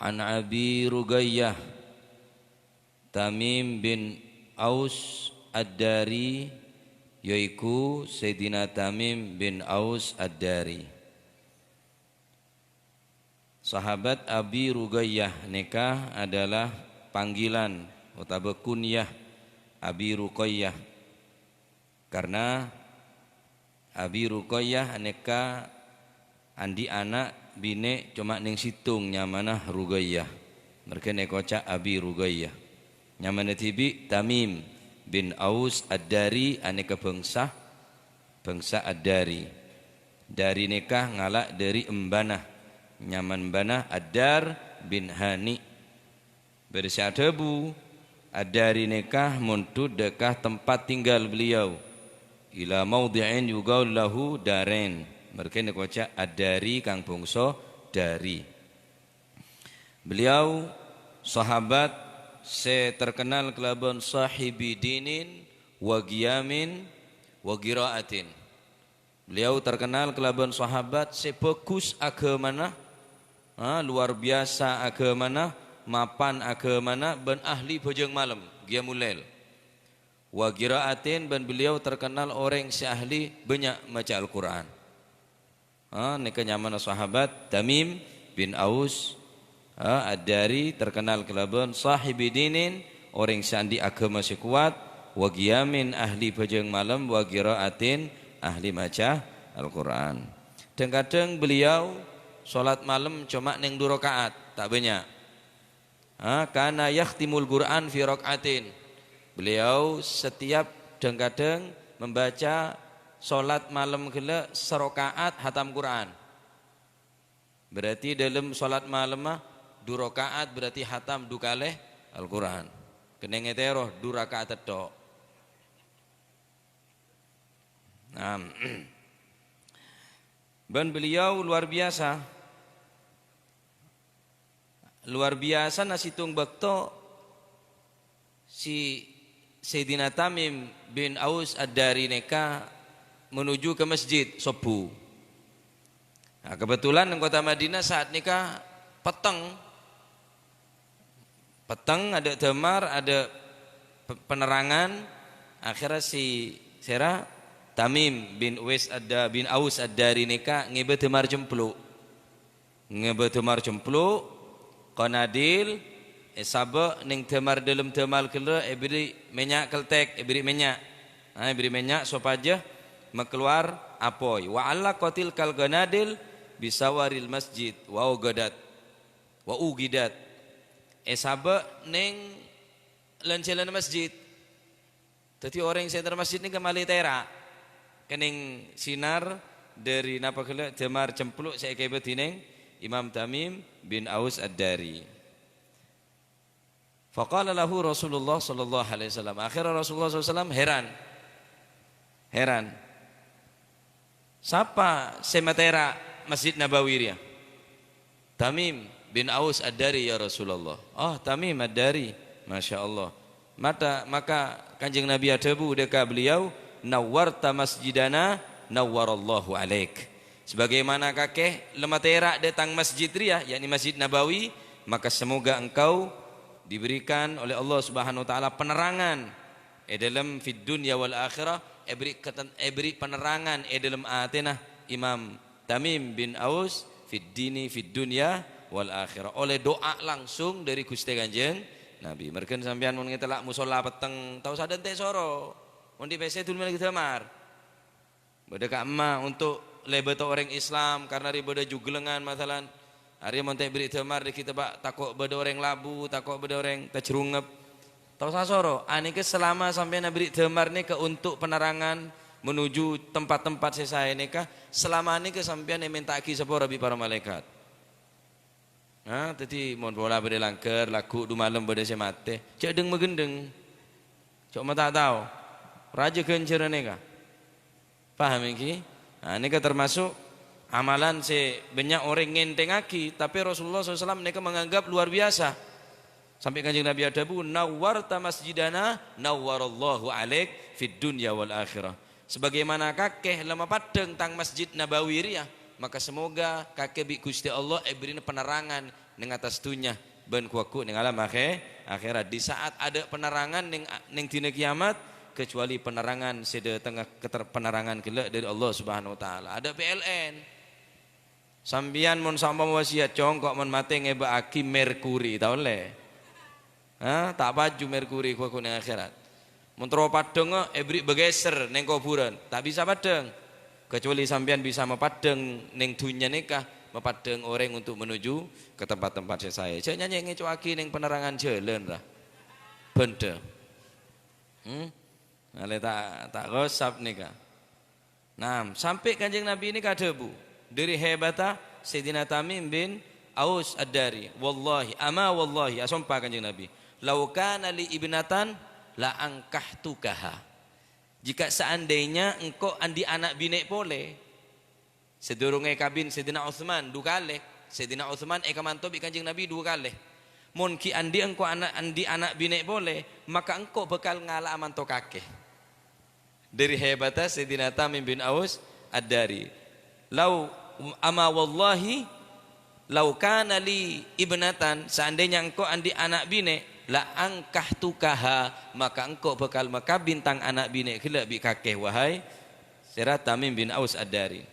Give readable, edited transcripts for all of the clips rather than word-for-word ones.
An Abi Rugayyah Tamim bin Aus Ad-Dari, yaiku Sayyidina Tamim bin Aus Ad-Dari. Sahabat Abi Rugayyah nikah adalah panggilan atau kunyah Abi Ruqayyah, karena Abi Ruqayyah nikah andi anak bine cuma ning situng nyamanah Rugayyah, mereka nekocak Abi Rugayyah. Nyamanah tibi Tamim bin Aus Ad-Dari, aneka bangsa Ad-Dari. Dari nikah ngalak dari embanah, nyaman banah Ad-Dar bin Hani. Bersya debu Ad-Dari nikah muntud dekah tempat tinggal beliau, ila maudhi'in yugaul lahu daren. Mereka nekocak Ad-Dari kang bangsa dari. Beliau sahabat terkenal kelaban sahibi dinin wa giyamin wa giraatin. Beliau terkenal kelaban sahabat bagus agamana, luar biasa agamana, mapan agamana, ben ahli bojong malam qiyamul lail. Wa giraatin, dan beliau terkenal orang ahli banyak baca Al-Qur'an. Nikah nyaman sahabat Tamim bin Aus Ad-Dari, terkenal kelaban sahibi dinin, orang sandi agama sekuat, wa giyamin ahli bajang malam, wa qiraatin ahli maca Al-Qur'an. Dan kadang beliau salat malam cuma ning 2 rakaat, tak banyak. Kana yakhtimul Qur'an fi rakaatin. Beliau setiap dan kadang membaca salat malam gila serokaat hatam Quran. Berarti dalam salat malam mah 2 rakaat berarti hatam 2 kali Al-Quran. Kena ngeteroh 2 rakaat tok. Nah, dan beliau luar biasa. Luar biasa nasitung bakto si Sayyidina Tamim bin Aus Ad-Dari nikah menuju ke masjid subuh. Nah, kebetulan di kota Madinah saat nikah petang ada damar, ada penerangan. Akhirnya si Tamim bin Aus Ad-Dari nikah ngebe damar jempluk. Konadil sabe ning damar dalam damar kele beri minyak keltek, beri minyak. Beri minyak sopaja keluar apoy wa alla qatil kal ganadil bisawaril masjid wa ugidat sabe ning lencelan masjid. Dadi orang yang center masjid ni kemali tera kening sinar dari napa kele demar cempluk saya kebe dining Imam Tamim bin Aus Ad-Dari. Faqala lahu Rasulullah sallallahu alaihi wasallam. Akhirnya Rasulullah sallallahu alaihi wasallam heran. Siapa sematera Masjid Nabawi ya? Tamim bin Aus Ad-Dari ya Rasulullah. Oh, Tamim Ad-Dari, Masya Allah. Maka kanjeng Nabi adabu deka beliau, nawwarta masjidana nawwarallahu alaik. Sebagaimana kakek lematera datang masjid ria, yakni Masjid Nabawi, maka semoga engkau diberikan oleh Allah Subhanahu wa taala penerangan dalam fid dunya wal akhirah, beri penerangan dalam atenah Imam Tamim bin Aus fid dini fid dunya wal akhirah, oleh doa langsung dari Gusti Kanjeng Nabi. Merken sampean mun ngetelak musala peteng tau sadan teh soro mun di PC dulu lagi damar beda ka emak untuk lebet orang Islam karena riboda jugelengan masalan hari mun teh beri damar di kita pak takut beda orang labu, takut beda orang tejrungep. Tahu sasoro, anike selama sampai nabri demar nih ke untuk penerangan menuju tempat-tempat saya nikah, selama ini kesampian minta ki sepora bi para malaikat. Nah, tadi mohon bola berde langker, lagu du malam berde semate, cek deng megendeng, cok mata tahu, raja kencer nikah, paham ini? Nah, ini termasuk amalan banyak orang ngenteng aki, tapi Rasulullah SAW nikah menganggap luar biasa. Sampai kanjeng Nabi adabu nawwarta masjidana nawwarallahu alaik fid dunya wal akhirah. Sebagaimana kakek lama padeng tang Masjid Nabawi ria, maka semoga kakek bi Gusti Allah beri penerangan ning atas dunya ben kuaku ning alam akhirat. Di saat ada penerangan ning dina kiamat kecuali penerangan sede tengah penerangan kelak dari Allah Subhanahu wa taala. Ada PLN. Sambian mun sampam wasiat congkok mun mate ngeba aki merkuri tau le. Tak baju merkuri kuaku ning akhirat. Mun tro padeng ebrik begeser ning kuburan, tak bisa padeng. Kecuali sambian bisa mepadeng ning dunya nikah, mepadeng orang untuk menuju ke tempat-tempat saya. Cek nyanyi ngecuaki ning penerangan jalan lah. Benda. Ale tak gosap nikah. Nah, sampai Kanjeng Nabi ini kadebu. Dari hebata Sayyidina Tamim bin Aus Ad-Dari. Wallahi, ama wallahi, sumpah Kanjeng Nabi. Lau kana li ibnatan la angkahtukaha. Jika seandainya engkau andi anak bini boleh. Sedurunge kabin Sayyidina Utsman dua kali. Sayyidina Utsman kamanto bi Kanjeng Nabi dua kali. Mun ki andi engkau andi anak bini boleh, maka engkau bakal ngalah amanto kakek. Dari hebatnya Sayyidina Tamim bin Aus Ad-Dari. Lau ama wallahi lau kana li ibnatan, seandainya engkau andi anak bini la angkahtukaha, maka engkau bakal maka bintang anak bini kelak bi kakek wahai Sayyidina Tamim bin Aus Ad-Dari.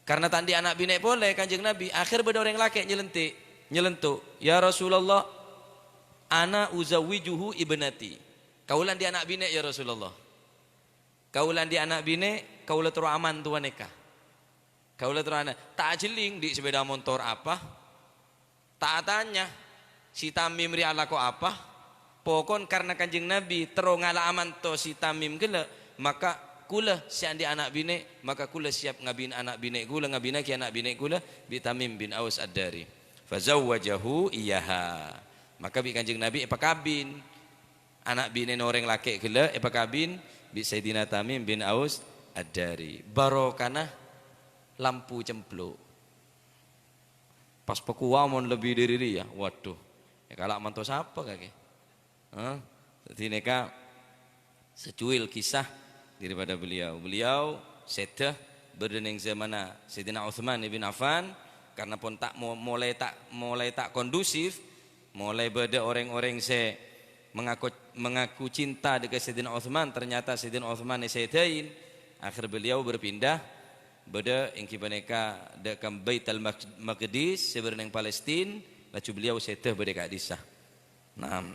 Karena tandi anak bini boleh Kanjeng Nabi, akhir beda orang laki nyelentuk, ya Rasulullah ana uzawijuhu ibnati. Kaulan di anak bini ya Rasulullah. Kaulan di anak bini, kaulah terus aman tuan nikah. Kaulah terus anak, tak jeling di sepeda motor apa, tak tanya si Tamim riala ko apa, pokon karena Kanjeng Nabi terus ngala aman to si Tamim gila, maka kula si andi anak bini, maka kula siap ngabin anak bini kula, ngabina ki anak bini kula bi Tamim bin Aus Ad-Dari. Fazawwajahu iyaha, maka bi Kanjeng Nabi kabin anak bini orang laki gila kabin bi Sayyidina Tamim bin Aus Ad-Dari. Barokana lampu cempluk. Pas pekuwa mon lebih dari dia. Waduh. Ya kalak mantu siapa kaki? Jadi neka secuil kisah daripada beliau. Beliau sedah berdeneng zamana Sayyidina Utsman bin Affan, karena pun mulai tak kondusif, mulai beda orang-orang mengaku cinta dengan Sayyidina Utsman, ternyata Sayyidina Utsman Sayyidain. Akhir beliau berpindah beda yang kibaneka dekam Baitul Maqdis sebenarnya Palestina, lalu beliau sedah beda ke Adisah. Nah,